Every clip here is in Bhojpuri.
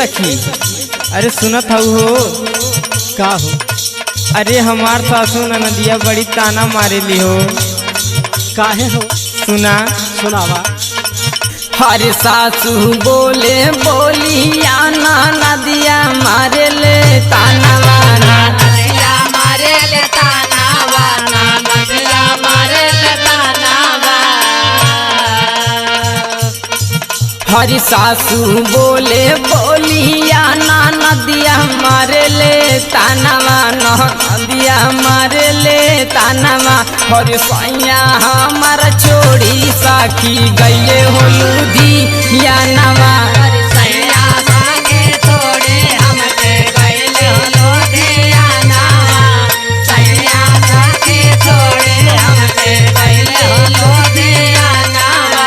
सखी, अरे सुनत हऊ हो का हो? अरे हमार सासू ननदिया बड़ी ताना मारेली हो। काहे हो? सुना सुनावा। हर सासू बोले बोलिया नदिया मारे ले तानवा नदिया मारे ले तानवा नदिया मारे ले तानवा। हर सासू बोले बोलिया नदिया मारे ले तानवा नदिया मारे ले तानवा। हर सैया हमार छोड़ी साखी गईले हो लुधियानवा। सैया संगे छोड़े हमके गईले हो लुधियानवा। सैया संगे छोड़े हमके गईले हो लुधियानवा।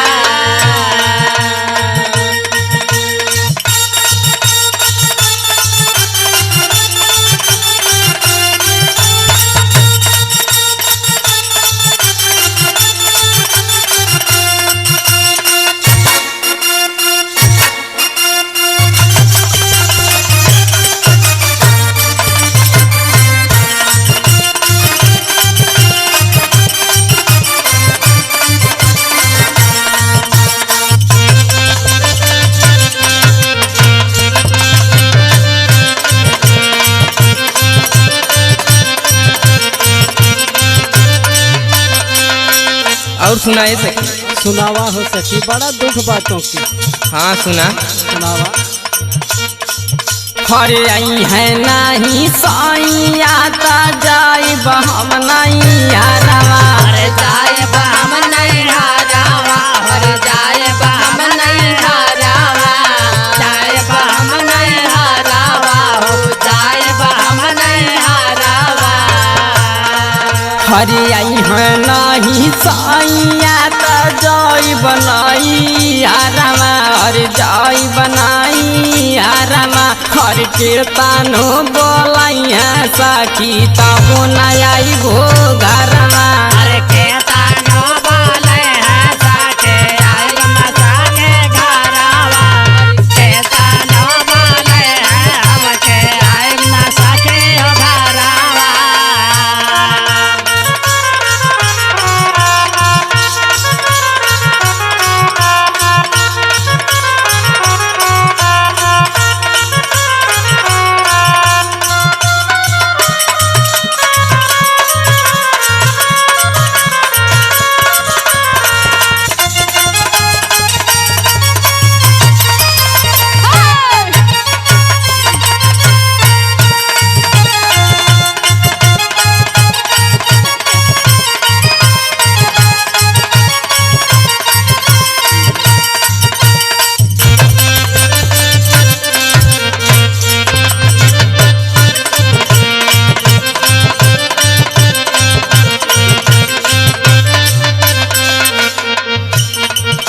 और सुनाए सखी। सुनावा हो सखी, बड़ा दुख बातों की। हाँ सुना। सुनावा। हर आई है नहीं सैया ता जाई हम नहीं हरवा। हर जाई हम नहीं हरवा। हर जाई हम नहीं हरवा। जाई हम नहीं हरवा। हो जाई हम नहीं हरवा। हर आई है नहीं सैया ता जाई बनाई हरवा। हर जाई बनाई हरवा। हर कीर्तनो बोलाइया साखी तबो न आई गो घरवा। हर कीर्तनो बोलाइया साखी आई मसाके घरवा। कीर्तनो बोलाइया हमके आई मसाके घरवा।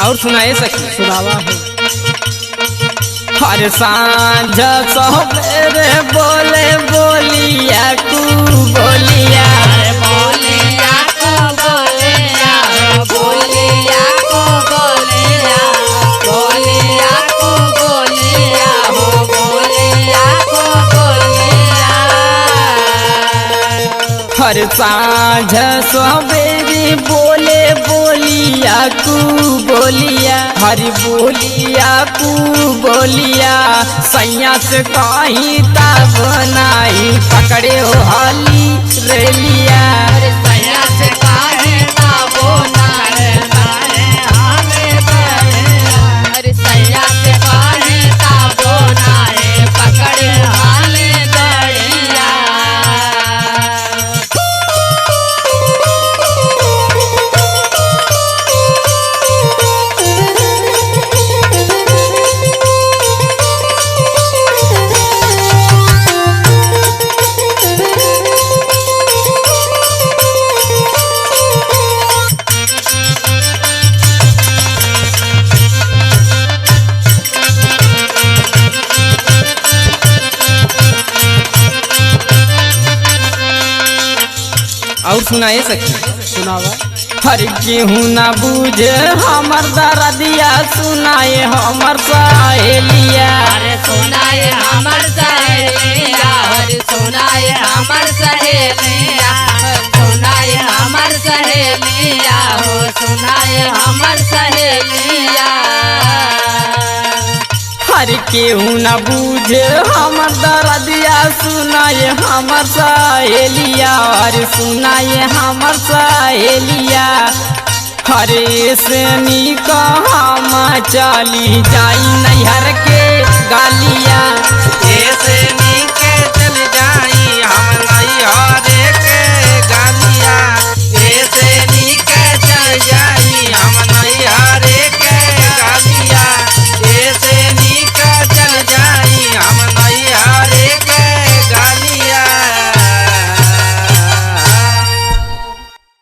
और सुनाए सखी। सुनावा हो। हर सांझ सवेरे बोले बोलिया कू बोलिया। बोलिया को बोलिया। बोलिया को बोलिया। बोलिया को बोलिया। हो बोलिया को बोलिया। हर सांझ सवेरे बोले बोलिया कू बोलिया। हरि बोलिया कू बोलिया। सैया से कहीं तब नहीं पकड़े हो हाली रेलिया। सैया से कहीं तब नहीं हमें अरे सैया से कहीं तब नहीं पकड़े हाली गड़िया। और सुनाए सखी। सुनावा। हर केहू न बूझे हमर दर्दिया सुनाए हमर सहेलिया। अरे सुनाए हमर सहेलिया, अरे सुनाए हमर सहेलिया, सुनाए हमर सहेलिया, हो सुनाए हमर सहेलिया। हर केहू न बूझे हमर दर्दिया सुनाए हमर सहेलिया, अरे सुनाए हमर सहेलिया। हरे से निक हम चली जाई नैहर के गालिया। ऐसे